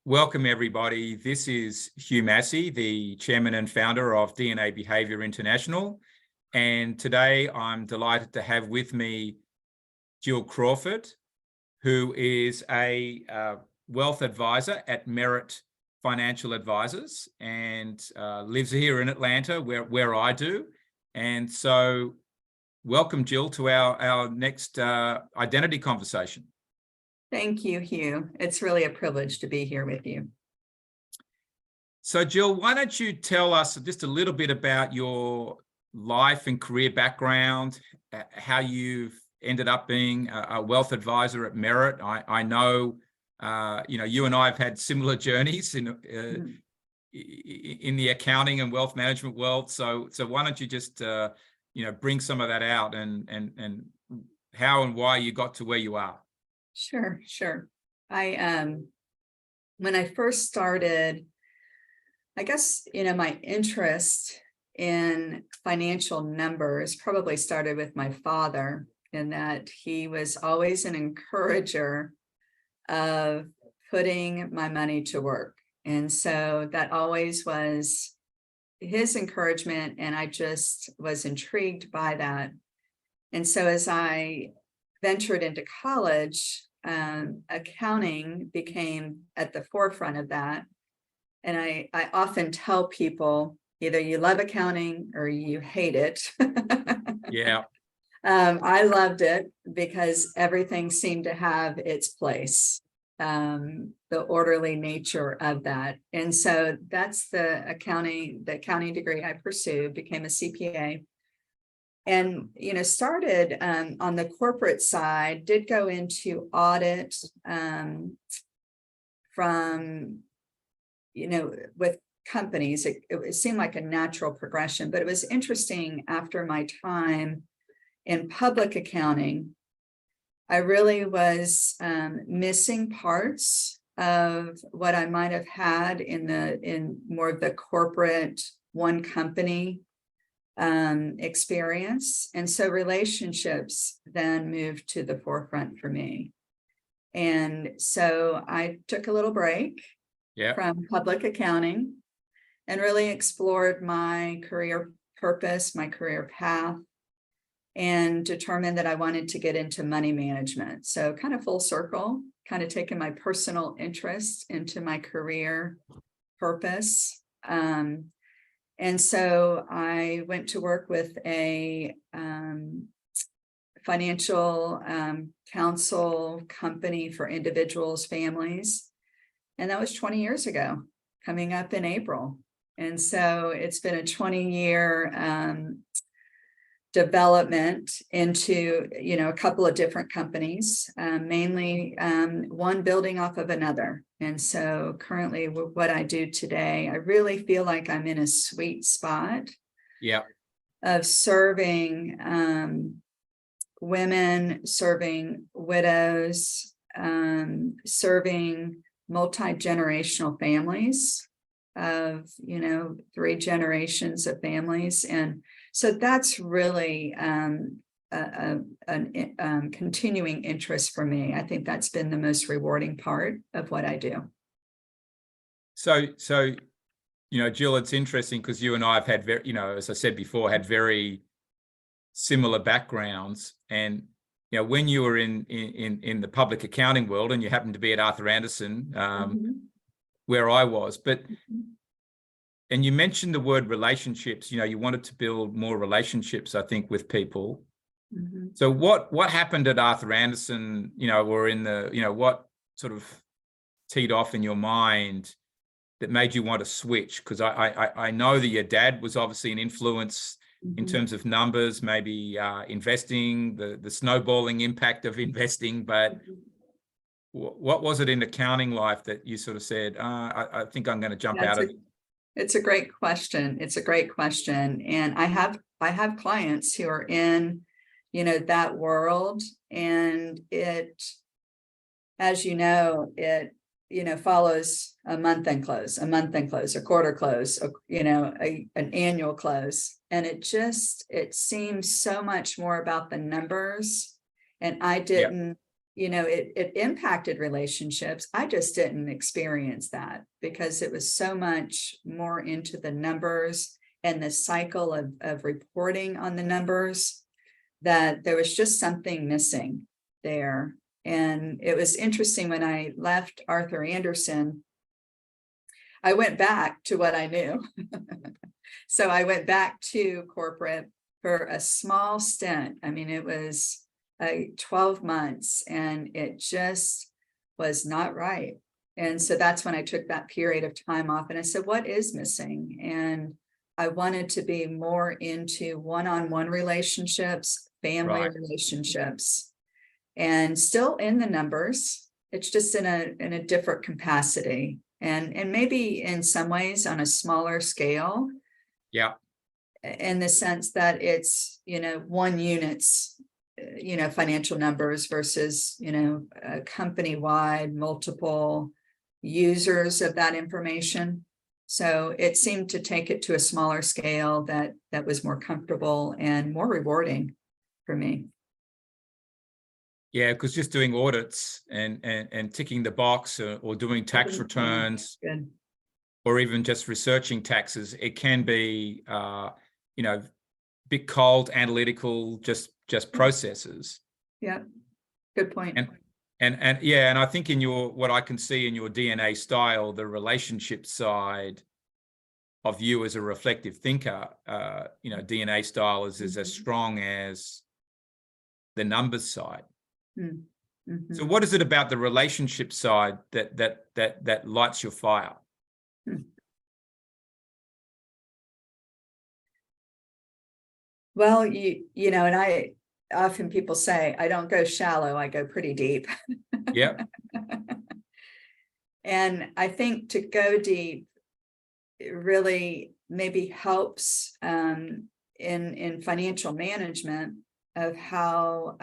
Welcome, everybody. This is Hugh Massie, the chairman and founder of DNA Behaviour International. And today I'm delighted to have with me Jill Crawford, who is a wealth advisor at Merit Financial Advisors and lives here in Atlanta, where I do. And so welcome, Jill, to our next identity conversation. Thank you, Hugh. It's really a privilege to be here with you. So, Jill, why don't you tell us just a little bit about your life and career background, how you've ended up being a wealth advisor at Merit. I know, you and I have had similar journeys in the accounting and wealth management world. So why don't you just, bring some of that out and how and why you got to where you are? Sure. When I first started, I guess, my interest in financial numbers probably started with my father, in that he was always an encourager of putting my money to work. And so that always was his encouragement, and I just was intrigued by that. And so as I ventured into college, accounting became at the forefront of that. And I often tell people, either you love accounting or you hate it. Yeah. I loved it because everything seemed to have its place, the orderly nature of that. And so that's the accounting degree I pursued, became a CPA. And, started on the corporate side, did go into audit from, with companies. It seemed like a natural progression, but it was interesting after my time in public accounting. I really was missing parts of what I might have had in more of the corporate one company experience. And so relationships then moved to the forefront for me. And so I took a little break from public accounting and really explored my career purpose, my career path, and determined that I wanted to get into money management. So kind of full circle, kind of taking my personal interest into my career purpose. And so I went to work with a financial counsel company for individuals, families. And that was 20 years ago, coming up in April. And so it's been a 20-year development into, a couple of different companies, mainly one building off of another. And so currently what I do today, I really feel like I'm in a sweet spot of serving women, serving widows, serving multi-generational families of, 3 generations of families. And so that's really a continuing interest for me. I think that's been the most rewarding part of what I do. So Jill, it's interesting because you and I have had as I said before, had very similar backgrounds. And when you were in the public accounting world, and you happened to be at Arthur Andersen, where I was, and you mentioned the word relationships. You wanted to build more relationships, I think, with people. So what happened at Arthur Andersen, or in the, what sort of teed off in your mind that made you want to switch? Because I know that your dad was obviously an influence in terms of numbers, maybe investing, the snowballing impact of investing. But what was it in accounting life that you sort of said, I think I'm going to jump out of it? It's a great question. And I have clients who are in, that world, and it, as it follows a month end close, a quarter close, an annual close. And it seems so much more about the numbers. And I didn't it impacted relationships. I just didn't experience that because it was so much more into the numbers and the cycle of reporting on the numbers that there was just something missing there. And it was interesting when I left Arthur Andersen, I went back to what I knew. So I went back to corporate for a small stint. I mean, it was 12 months and it just was not right. And so that's when I took that period of time off and I said, what is missing? And I wanted to be more into one-on-one relationships, family relationships, and still in the numbers. It's just in a different capacity and maybe in some ways on a smaller scale. Yeah. In the sense that it's, one unit's, financial numbers versus, company-wide multiple users of that information. So it seemed to take it to a smaller scale that was more comfortable and more rewarding for me. Yeah, because just doing audits and ticking the box or doing tax returns, Good. or even just researching taxes, it can be, bit cold, analytical, just processes. Yeah, good point. And yeah, and I think in what I can see in your DNA style, the relationship side of you as a reflective thinker, DNA style is as strong as the numbers side. Mm-hmm. So what is it about the relationship side that lights your fire? Well, and I often people say I don't go shallow, I go pretty deep. Yeah. And I think to go deep, it really maybe helps in financial management of how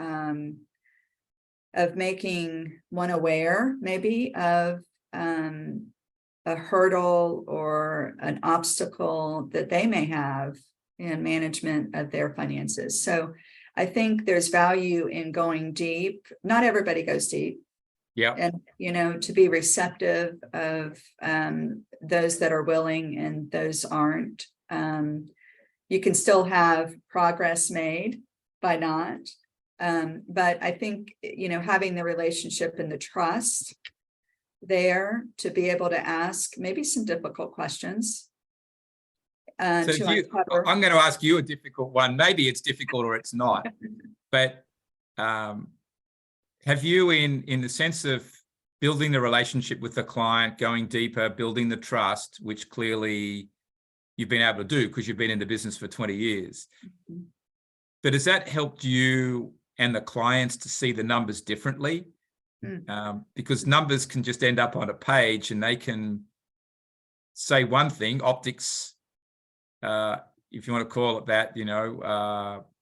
of making one aware maybe of a hurdle or an obstacle that they may have in management of their finances. So I think there's value in going deep. Not everybody goes deep. Yeah. And, to be receptive of those that are willing and those aren't. You can still have progress made by not. But I think, having the relationship and the trust there to be able to ask maybe some difficult questions. So I'm going to ask you a difficult one. Maybe it's difficult or it's not. But have you, in the sense of building the relationship with the client, going deeper, building the trust, which clearly you've been able to do because you've been in the business for 20 years. Mm-hmm. But has that helped you and the clients to see the numbers differently? Because numbers can just end up on a page and they can say one thing, optics, if you want to call it that,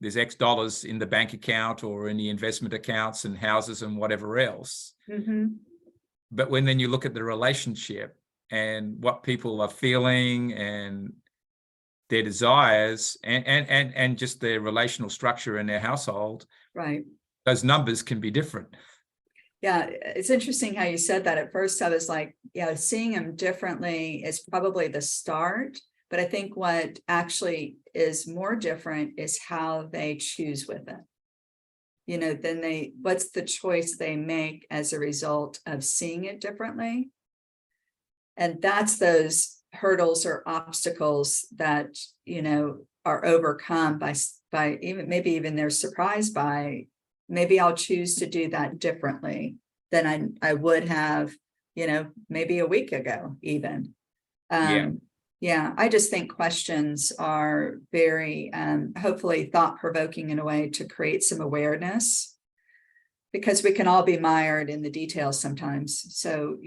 there's X dollars in the bank account or in the investment accounts and houses and whatever else. Mm-hmm. But when then you look at the relationship and what people are feeling and their desires and just their relational structure in their household, right, those numbers can be different. Yeah, it's interesting how you said that. At first I was like, seeing them differently is probably the start. But I think what actually is more different is how they choose with it. Then what's the choice they make as a result of seeing it differently? And that's those hurdles or obstacles that, are overcome by even they're surprised by, maybe I'll choose to do that differently than I would have, maybe a week ago even. Yeah, I just think questions are very, hopefully thought-provoking in a way to create some awareness, because we can all be mired in the details sometimes. So,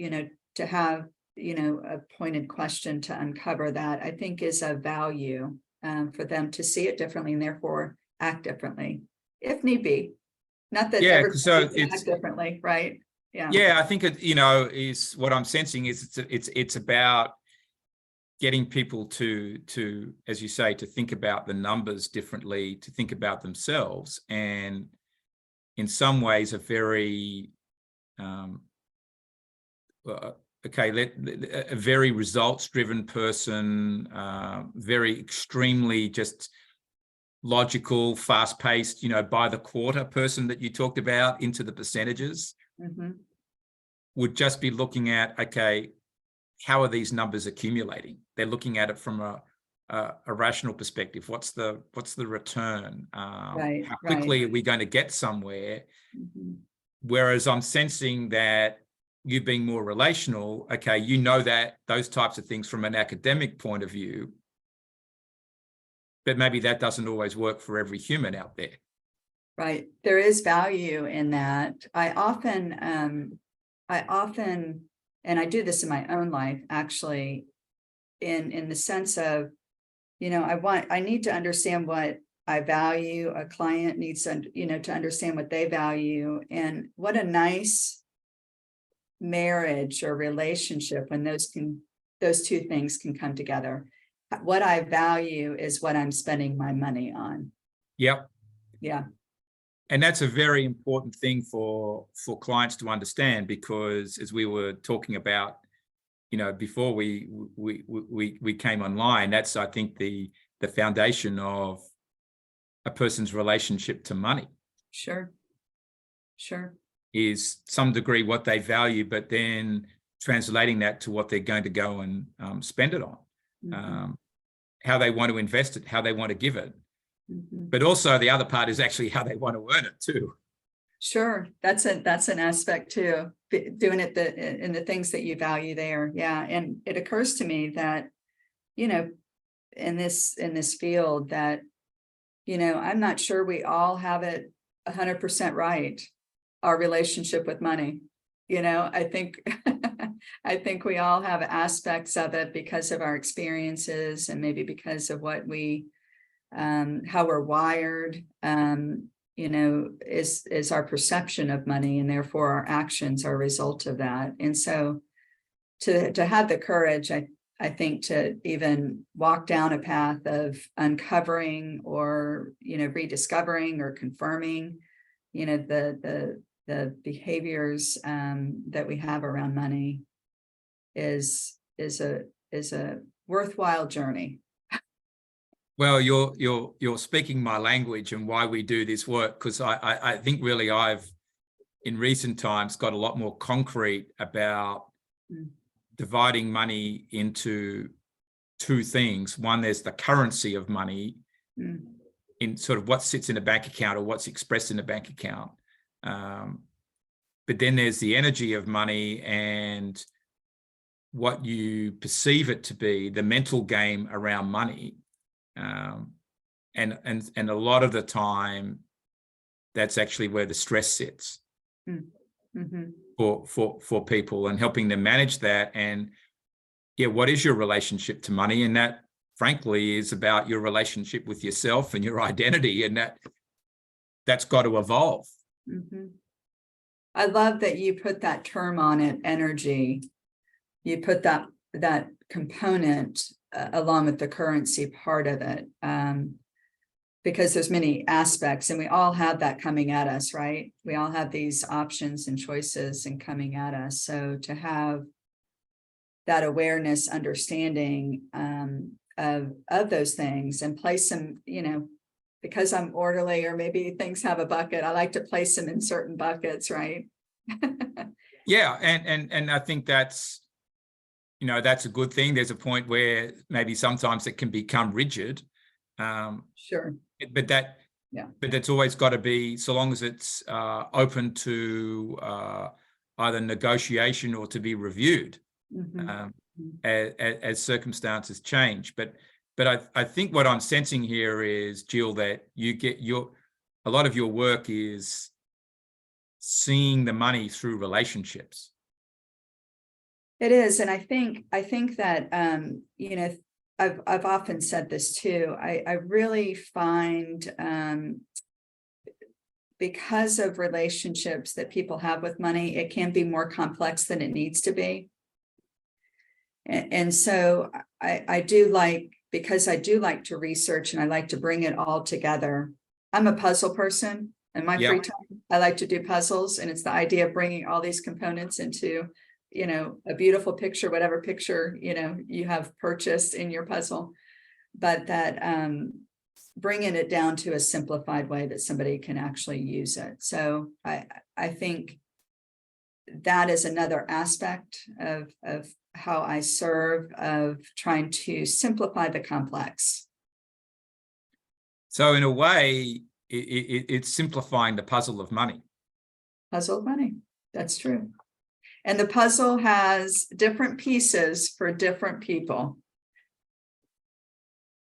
to have, a pointed question to uncover that, I think is of value for them to see it differently and therefore act differently, if need be. Not that everybody act differently, right? Yeah, I think it, is what I'm sensing is it's about getting people to, as you say, to think about the numbers differently, to think about themselves, and in some ways a very a very results-driven person, very extremely just logical, fast-paced, by the quarter person that you talked about into the percentages, would just be looking at, okay, how are these numbers accumulating? They're looking at it from a rational perspective. What's the return? Right, how quickly are we going to get somewhere? Whereas I'm sensing that you being more relational, okay, that those types of things from an academic point of view, but maybe that doesn't always work for every human out there. Right. There is value in that. I often, and I do this in my own life, actually, in the sense of, I need to understand what I value. A client needs to, to understand what they value, and what a nice marriage or relationship when those two things can come together. What I value is what I'm spending my money on. Yep. Yeah. And that's a very important thing for clients to understand, because as we were talking about, before we came online, that's, I think, the foundation of a person's relationship to money. Sure. Is some degree what they value, but then translating that to what they're going to go and spend it on, how they want to invest it, how they want to give it. But also the other part is actually how they want to earn it too. Sure, that's an aspect too. Doing it in the things that you value there, yeah. And it occurs to me that, in this field, that, I'm not sure we all have it 100% right. Our relationship with money, I think, I think we all have aspects of it because of our experiences, and maybe because of what we, how we're wired, is our perception of money, and therefore our actions are a result of that. And so to have the courage, I think, to even walk down a path of uncovering or, rediscovering or confirming, the behaviors that we have around money is a worthwhile journey. Well, you're speaking my language and why we do this work, because I think really I've, in recent times, got a lot more concrete about dividing money into two things. One, there's the currency of money, in sort of what sits in a bank account or what's expressed in a bank account. But then there's the energy of money and what you perceive it to be, the mental game around money. And a lot of the time, that's actually where the stress sits for people, and helping them manage that. And what is your relationship to money? And that, frankly, is about your relationship with yourself and your identity, and that's got to evolve. I love that you put that term on it, energy. You put that component along with the currency part of it, because there's many aspects, and we all have that coming at us, right? We all have these options and choices and coming at us. So to have that awareness, understanding of those things, and place them, because I'm orderly, or maybe things have a bucket, I like to place them in certain buckets, right? Yeah, and I think that's, that's a good thing. There's a point where maybe sometimes it can become rigid. Sure. But that's always got to be, so long as it's open to either negotiation or to be reviewed as circumstances change. But I think what I'm sensing here is, Jill, that a lot of your work is seeing the money through relationships. It is, and I think that I've often said this too. I really find, because of relationships that people have with money, it can be more complex than it needs to be. And so I do like, because I do like to research and I like to bring it all together. I'm a puzzle person. In my free time, I like to do puzzles, and it's the idea of bringing all these components into, a beautiful picture, whatever picture, you have purchased in your puzzle, but that, bringing it down to a simplified way that somebody can actually use it. So I think that is another aspect of how I serve, of trying to simplify the complex. So in a way, it's simplifying the puzzle of money. Puzzle of money. That's true. And the puzzle has different pieces for different people.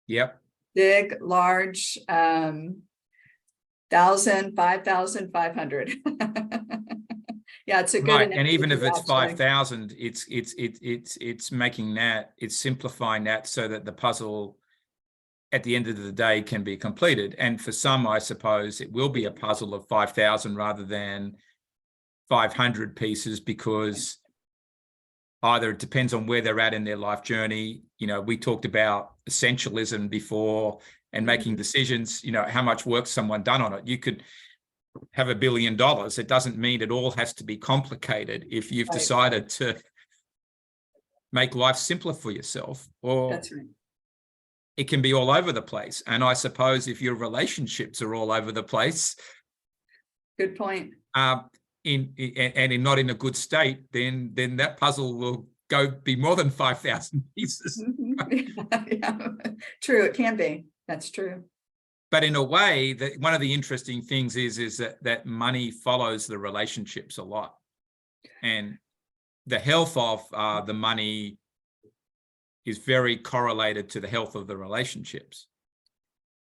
Yep. Big, large, 1,000, 5,000, 500. Yeah, it's a good. Right. And even if it's actually. 5,000, it's making that, it's simplifying that so that the puzzle at the end of the day can be completed. And for some, I suppose it will be a puzzle of 5,000 rather than 500 pieces, because either it depends on where they're at in their life journey. We talked about essentialism before and making decisions, how much work's someone done on it. You could have $1 billion. It doesn't mean it all has to be complicated if you've decided to make life simpler for yourself, or That's right. It can be all over the place. And I suppose if your relationships are all over the place, Good point. not in a good state, then that puzzle will be more than 5,000 pieces. Yeah. True, it can be. That's true. But in a way, that one of the interesting things is that money follows the relationships a lot, and the health of the money is very correlated to the health of the relationships.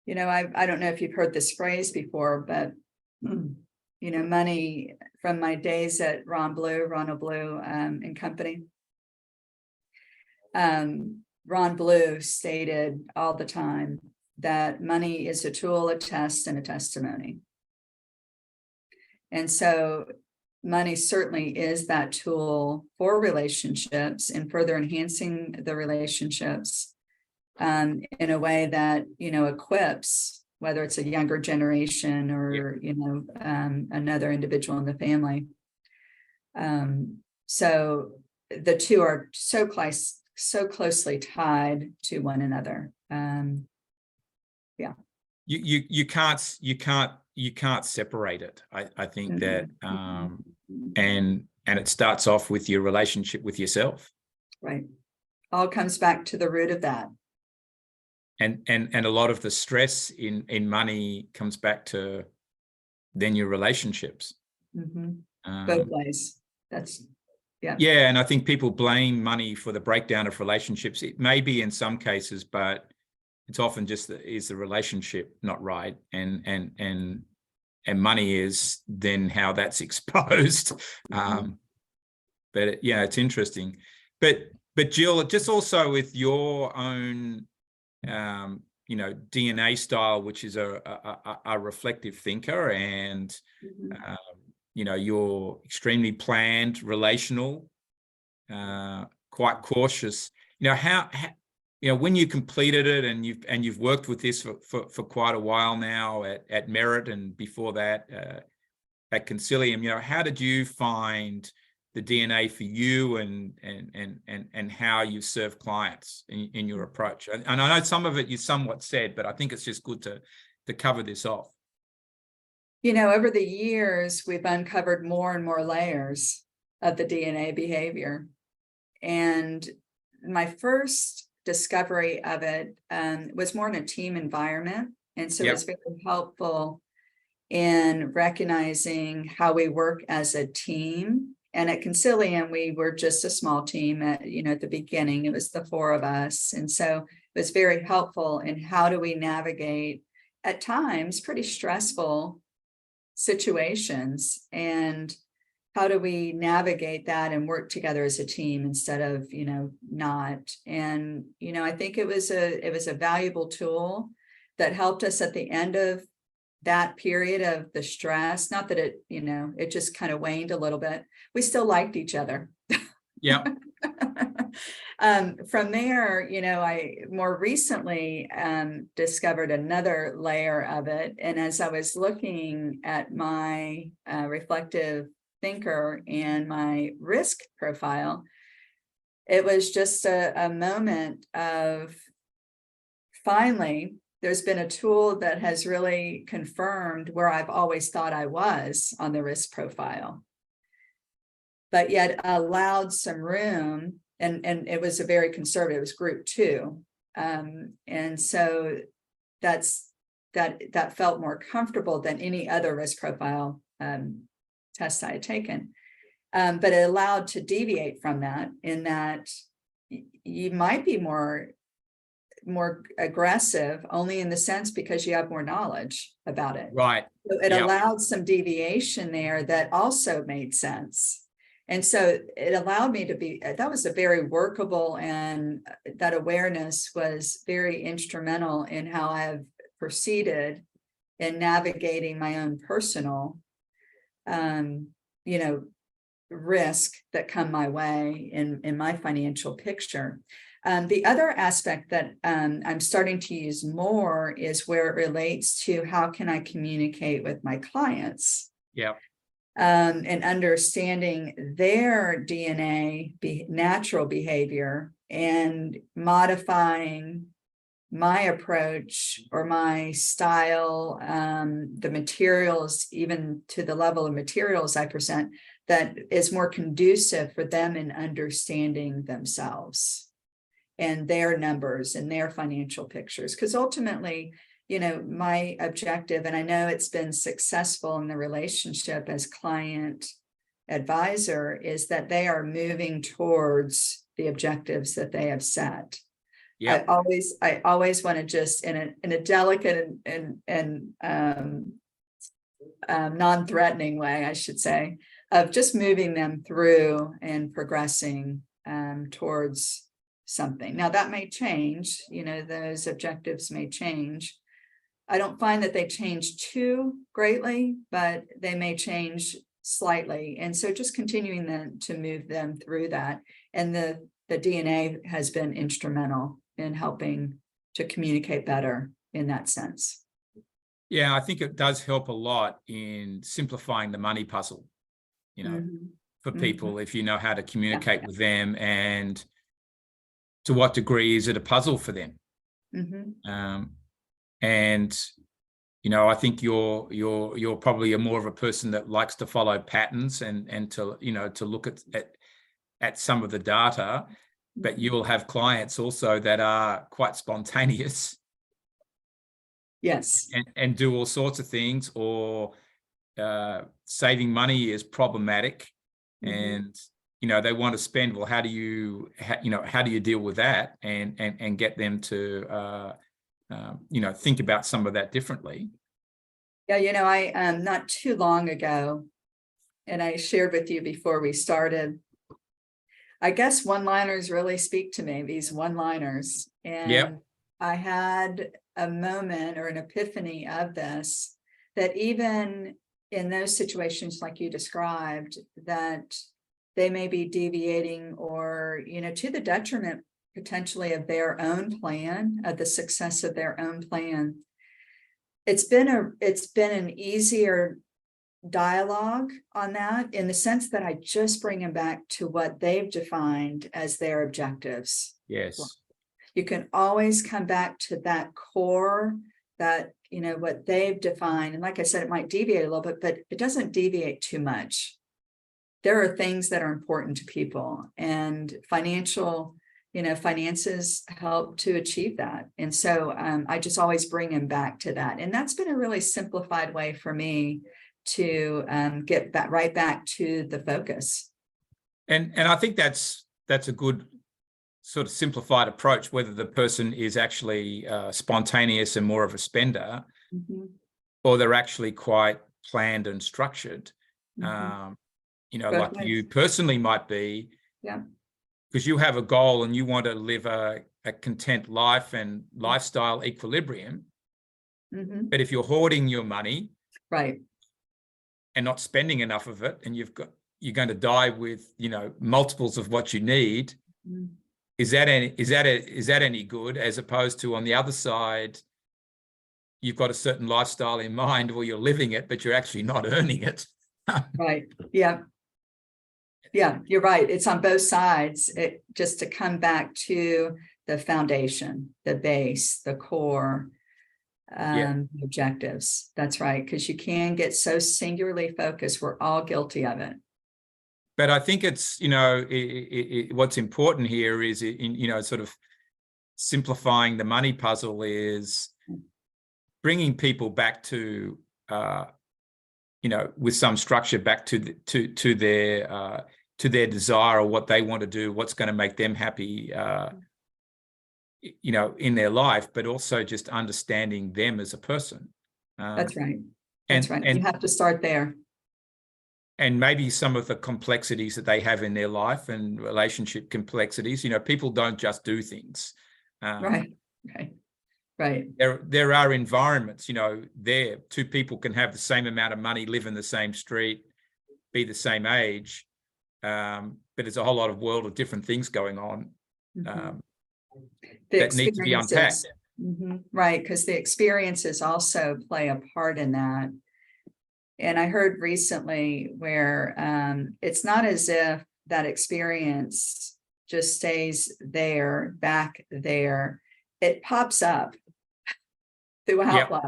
I don't know if you've heard this phrase before, but money, from my days at Ronald Blue and Company. Ron Blue stated all the time that money is a tool, a test, and a testimony. And so money certainly is that tool for relationships and further enhancing the relationships in a way that, equips, whether it's a younger generation or, another individual in the family. So the two are so closely tied to one another. You can't separate it. I think that, and it starts off with your relationship with yourself. Right. All comes back to the root of that. And a lot of the stress in money comes back to then your relationships. Both ways. Yeah. And I think people blame money for the breakdown of relationships. It may be in some cases, but it's often just is the relationship not right, and money is then how that's exposed. But it's interesting. But Jill, just also with your own DNA style, which is a reflective thinker, and you're extremely planned, relational, quite cautious. How when you completed it, and you've worked with this for quite a while now at Merit, and before that at Concilium, how did you find the DNA for you, and how you serve clients in your approach? And I know some of it you somewhat said, but I think it's just good to cover this off. Over the years, we've uncovered more and more layers of the DNA behavior. And my first discovery of it was more in a team environment. And so it's very helpful in recognizing how we work as a team. And at Concilium, we were just a small team at the beginning. It was the four of us. And so it was very helpful in how do we navigate, at times, pretty stressful situations, and how do we navigate that and work together as a team instead of not. And I think it was a valuable tool that helped us at the end of that period of the stress. Not that it just kind of waned a little bit. We still liked each other. Yeah. From there, I more recently discovered another layer of it. And as I was looking at my reflective thinker and my risk profile, it was just a moment of finally, there's been a tool that has really confirmed where I've always thought I was on the risk profile, but yet allowed some room. And it was a very conservative, it was group 2. And so that felt more comfortable than any other risk profile test I had taken. But it allowed to deviate from that, in that you might be more aggressive only in the sense because you have more knowledge about it. Right. So it allowed some deviation there that also made sense. And so it allowed me to be, that was a very workable, and that awareness was very instrumental in how I've proceeded in navigating my own personal, risk that come my way in my financial picture. The other aspect that I'm starting to use more is where it relates to how can I communicate with my clients. Yeah. And understanding their DNA, natural behavior, and modifying my approach or my style, the materials, even to the level of materials I present, that is more conducive for them in understanding themselves and their numbers and their financial pictures. Because ultimately, my objective, and I know it's been successful in the relationship as client advisor, is that they are moving towards the objectives that they have set. Yeah. I always want to just in a delicate and non-threatening way, I should say, of just moving them through and progressing towards something. Now that may change, those objectives may change. I don't find that they change too greatly, but they may change slightly. And so just continuing then to move them through that. And the DNA has been instrumental in helping to communicate better in that sense. Yeah, I think it does help a lot in simplifying the money puzzle, for people, if you know how to communicate with them, and to what degree is it a puzzle for them. And I think you're probably more of a person that likes to follow patterns and to to look at some of the data, but you will have clients also that are quite spontaneous. Yes. And do all sorts of things, or saving money is problematic, and they want to spend. Well, how do you deal with that and get them to think about some of that differently? Yeah, I not too long ago, and I shared with you before we started, I guess one-liners really speak to me, these one-liners. And I had a moment or an epiphany of this, that even in those situations like you described, that they may be deviating or, to the detriment potentially of their own plan, of the success of their own plan. It's been an easier dialogue on that, in the sense that I just bring them back to what they've defined as their objectives. Yes. You can always come back to that core, that, what they've defined. And like I said, it might deviate a little bit, but it doesn't deviate too much. There are things that are important to people, and finances help to achieve that. And so I just always bring them back to that. And that's been a really simplified way for me to get that right back to the focus. And I think that's a good sort of simplified approach, whether the person is actually spontaneous and more of a spender, or they're actually quite planned and structured. Like you personally might be, because you have a goal and you want to live a content life and lifestyle equilibrium. But if you're hoarding your money, right, and not spending enough of it, and you've got you're going to die with, you know, multiples of what you need. Mm. Is that any good, as opposed to on the other side, you've got a certain lifestyle in mind, or you're living it, but you're actually not earning it. Right. Yeah. Yeah, you're right. It's on both sides. It just to come back to the foundation, the base, the core, the objectives. That's right. Because you can get so singularly focused. We're all guilty of it. But I think it's, you know, what's important here is, you know, sort of simplifying the money puzzle is bringing people back to, you know, with some structure back to their desire, or what they want to do, what's going to make them happy, you know, in their life, but also just understanding them as a person. That's right. That's right. And you have to start there. And maybe some of the complexities that they have in their life and relationship complexities. You know, people don't just do things. Right. There are environments, you know, there two people can have the same amount of money, live in the same street, be the same age, but there's a whole lot of world of different things going on that need to be unpacked. Right, because the experiences also play a part in that. And I heard recently where it's not as if that experience just stays there, back there. It pops up throughout life.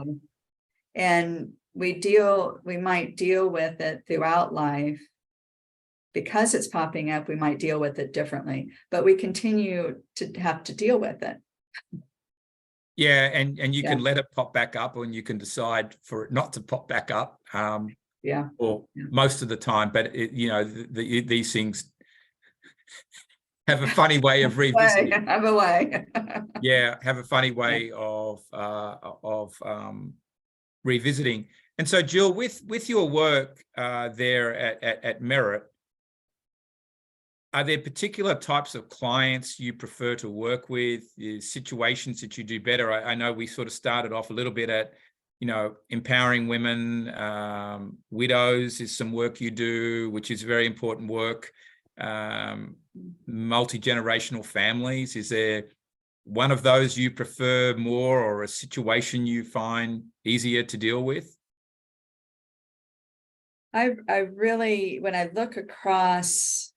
And we might deal with it throughout life. Because it's popping up, we might deal with it differently, but we continue to have to deal with it. Yeah, and you can let it pop back up, and you can decide for it not to pop back up. Or most of the time, but you know, these things have a funny way of revisiting. Have a way. Have a funny way of revisiting. And so, Jill, with your work there at Merit, are there particular types of clients you prefer to work with, situations that you do better? I know we sort of started off a little bit at, you know, empowering women, widows is some work you do, which is very important work. Multi-generational families, is there one of those you prefer more, or a situation you find easier to deal with? I really, when I look across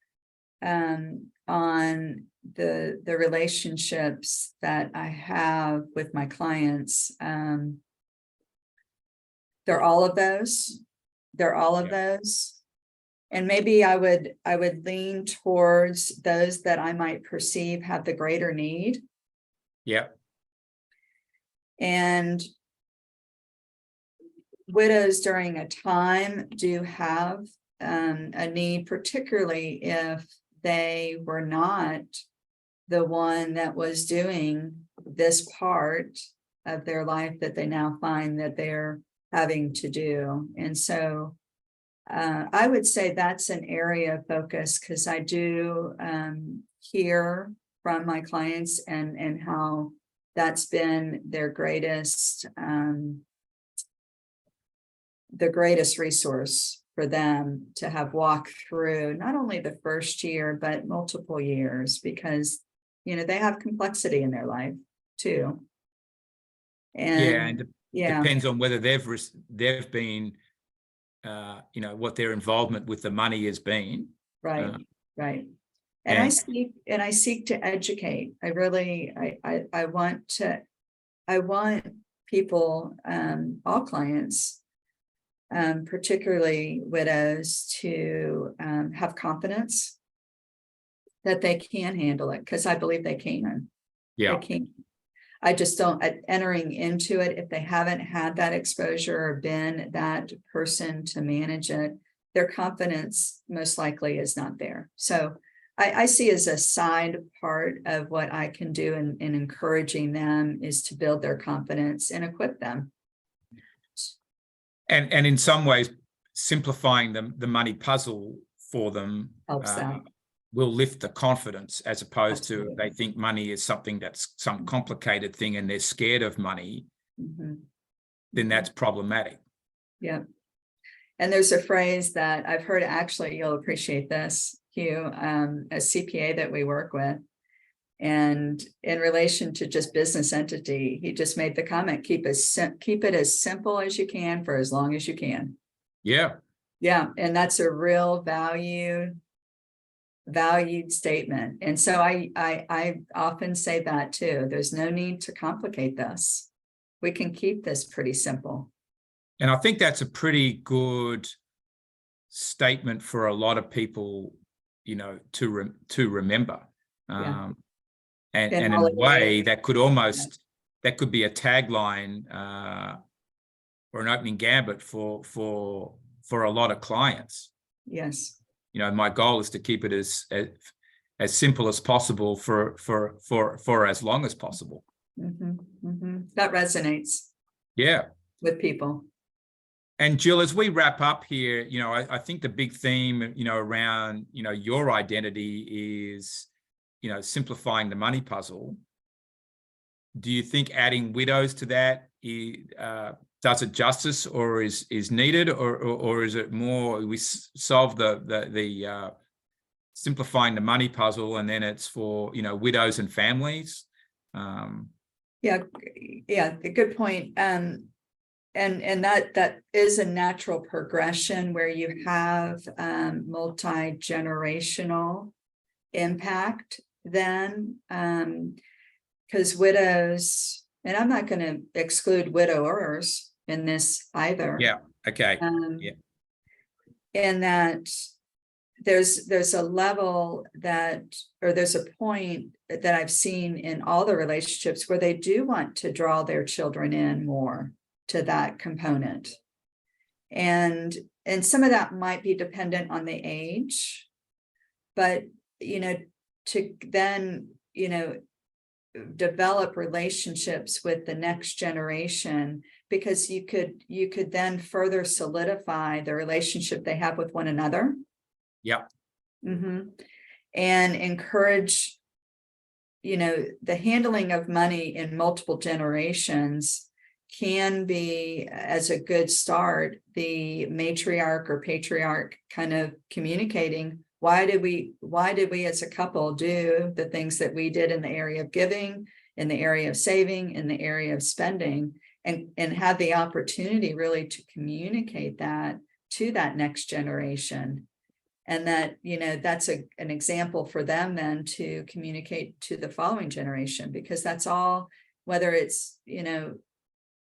on the relationships that I have with my clients, they're all of those. And maybe I would lean towards those that I might perceive have the greater need. And widows during a time do have a need, particularly if they were not the one that was doing this part of their life that they now find that they're having to do. And so I would say that's an area of focus, because I do hear from my clients and how that's been their greatest the greatest resource for them to have walked through not only the first year, but multiple years, because, you know, they have complexity in their life too. And depends on whether they've been, you know, what their involvement with the money has been. Right. And I seek to educate. I really, I want people, all clients, particularly widows, to have confidence that they can handle it, because I believe they can. They can. I just don't, entering into it, if they haven't had that exposure or been that person to manage it, their confidence most likely is not there. So I see as a side part of what I can do in encouraging them is to build their confidence and equip them. And in some ways, simplifying the money puzzle for them helps that. Will lift the confidence, as opposed to they think money is something that's some complicated thing and they're scared of money, then that's problematic. Yeah. And there's a phrase that I've heard, actually, you'll appreciate this, Hugh, a CPA that we work with. And in relation to just business entity, he just made the comment, keep it as simple as you can for as long as you can. Yeah. Yeah. And that's a real valued statement. And so I often say that too. There's no need to complicate this. We can keep this pretty simple. And I think that's a pretty good statement for a lot of people, you know, to remember. Yeah. And in a way that could almost, that could be a tagline or an opening gambit for a lot of clients. Yes. You know, my goal is to keep it as simple as possible for as long as possible. That resonates. Yeah. With people. And Jill, as we wrap up here, you know, I think the big theme, you know, around, you know, your identity is, you know, simplifying the money puzzle. Do you think adding widows to that does it justice, or is needed, or is it more we solve the simplifying the money puzzle, and then it's for, you know, widows and families? Yeah, good point. And that is a natural progression where you have multi-generational impact then, because widows, and I'm not going to exclude widowers in this either. Yeah. Okay. Yeah. And that there's a level that, or there's a point that I've seen in all the relationships where they do want to draw their children in more to that component. And some of that might be dependent on the age, but, you know, to then, you know, develop relationships with the next generation, because you could then further solidify the relationship they have with one another. Yeah. And encourage, you know, the handling of money in multiple generations can be, as a good start, the matriarch or patriarch kind of communicating, why did we as a couple do the things that we did in the area of giving, in the area of saving, in the area of spending, and have the opportunity really to communicate that to that next generation. And that, you know, that's an example for them then to communicate to the following generation, because that's all, whether it's, you know,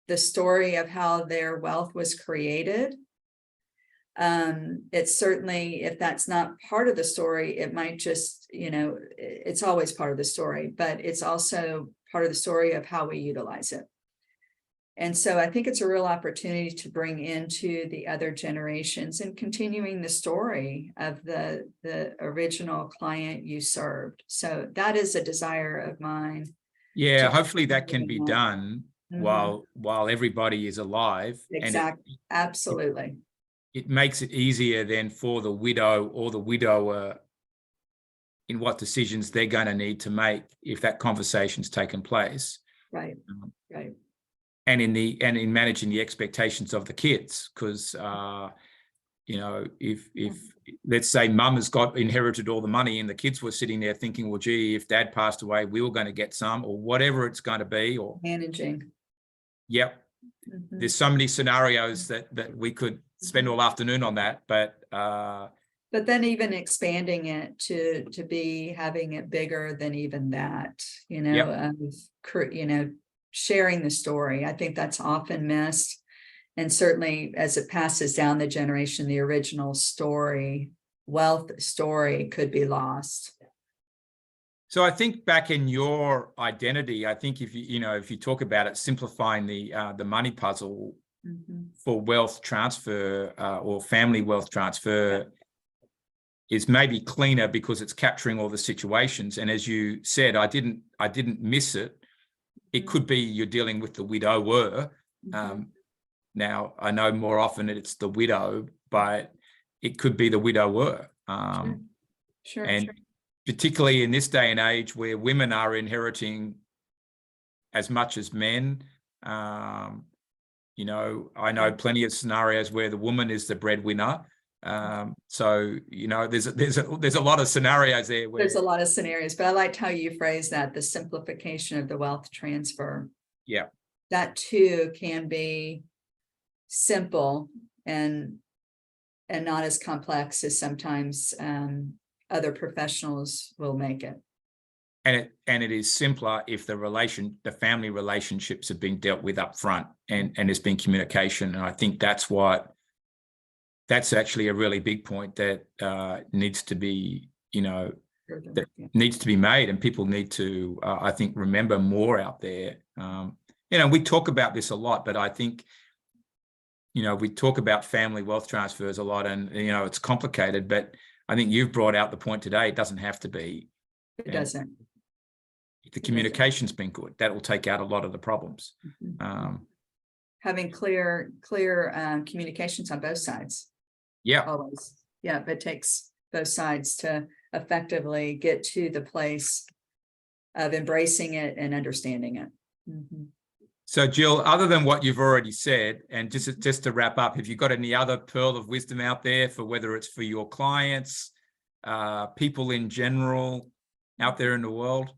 the story of how their wealth was created. It's certainly, if that's not part of the story, it might just, you know, it's always part of the story, but it's also part of the story of how we utilize it. And so I think it's a real opportunity to bring into the other generations and continuing the story of the original client you served. So that is a desire of mine. Yeah, hopefully that can be done while everybody is alive. Exactly. Absolutely. It makes it easier then for the widow or the widower in what decisions they're going to need to make if that conversation's taken place. Right. Right. And in managing the expectations of the kids, because you know, if let's say mum has inherited all the money and the kids were sitting there thinking, well, gee, if dad passed away, we were going to get some, or whatever it's going to be, or managing. Yep. There's so many scenarios that we could spend all afternoon on that, but then even expanding it to be having it bigger than even that, you know, you know, sharing the story. I think that's often missed. And certainly as it passes down the generation, the original story, wealth story, could be lost. So I think back in your identity, I think if you talk about it, simplifying the money puzzle for wealth transfer or family wealth transfer is maybe cleaner because it's capturing all the situations. And as you said, I didn't miss it. It could be you're dealing with the widower. Now I know more often it's the widow, but it could be the widower. Sure. Particularly in this day and age where women are inheriting as much as men, you You know, I know plenty of scenarios where the woman is the breadwinner. So, you know, there's a lot of scenarios there where There's a lot of scenarios, but I liked how you phrase that, the simplification of the wealth transfer. yeah. That too can be simple and not as complex as sometimes other professionals will make it. And it is simpler if the family relationships have been dealt with up front and there's been communication. And I think that's actually a really big point that needs to be, you know, that needs to be made, and people need to, I think, remember more out there. You know, we talk about this a lot, but I think, you know, we talk about family wealth transfers a lot, and, you know, it's complicated, but I think you've brought out the point today, it doesn't have to be. It doesn't. If the communication's been good, that will take out a lot of the problems. Having clear communications on both sides. Yeah. Always. Yeah, but it takes both sides to effectively get to the place of embracing it and understanding it. So, Jill, other than what you've already said, and just to wrap up, have you got any other pearl of wisdom out there for whether it's for your clients, people in general out there in the world?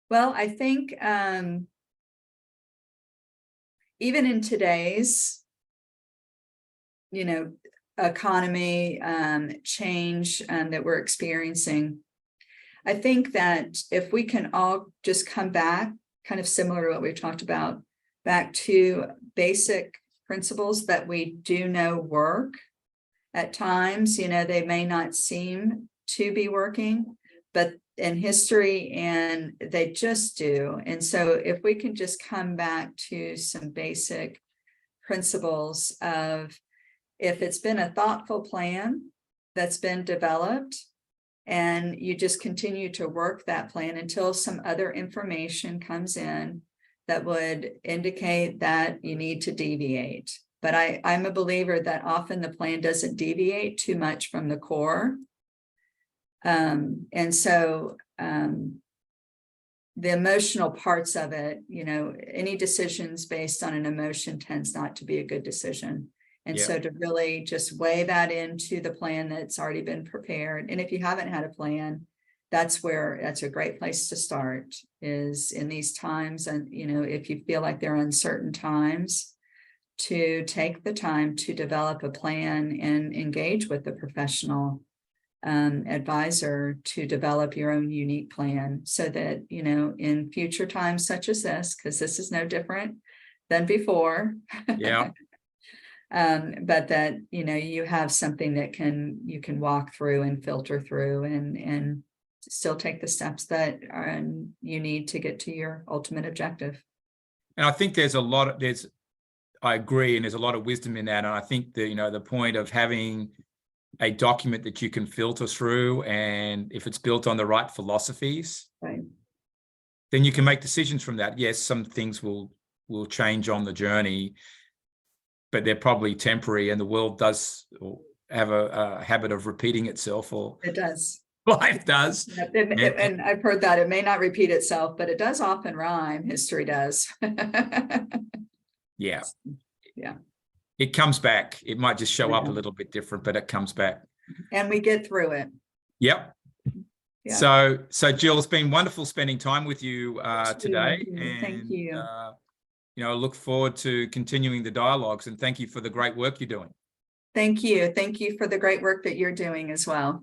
Well, I think even in today's, you know, economy change that we're experiencing, I think that if we can all just come back, kind of similar to what we talked about, back to basic principles that we do know work. At times, you know, they may not seem to be working, but in history, and they just do. And so if we can just come back to some basic principles of, if it's been a thoughtful plan that's been developed, and you just continue to work that plan until some other information comes in that would indicate that you need to deviate. But I'm a believer that often the plan doesn't deviate too much from the core. And so the emotional parts of it, you know, any decisions based on an emotion tends not to be a good decision. And so to really just weigh that into the plan that's already been prepared. And if you haven't had a plan, that's a great place to start, is in these times. And, you know, if you feel like they're uncertain times, to take the time to develop a plan and engage with the professional advisor to develop your own unique plan, so that, you know, in future times such as this, because this is no different than before. Yeah. But that, you know, you have something that you can walk through and filter through and still take the steps that you need to get to your ultimate objective. And I think I agree, and there's a lot of wisdom in that. And I think that, you know, the point of having a document that you can filter through, and if it's built on the right philosophies, Right, then you can make decisions from that. Yes, some things will change on the journey, but they're probably temporary, and the world does have a habit of repeating itself, or it does. Life does. And I've heard that it may not repeat itself, but it does often rhyme. History does. Yeah. Yeah. It comes back. It might just show up a little bit different, but it comes back. And we get through it. Yep. Yeah. So Jill, it's been wonderful spending time with you today. And, thank you. You know, look forward to continuing the dialogues, and thank you for the great work you're doing. Thank you. Thank you for the great work that you're doing as well.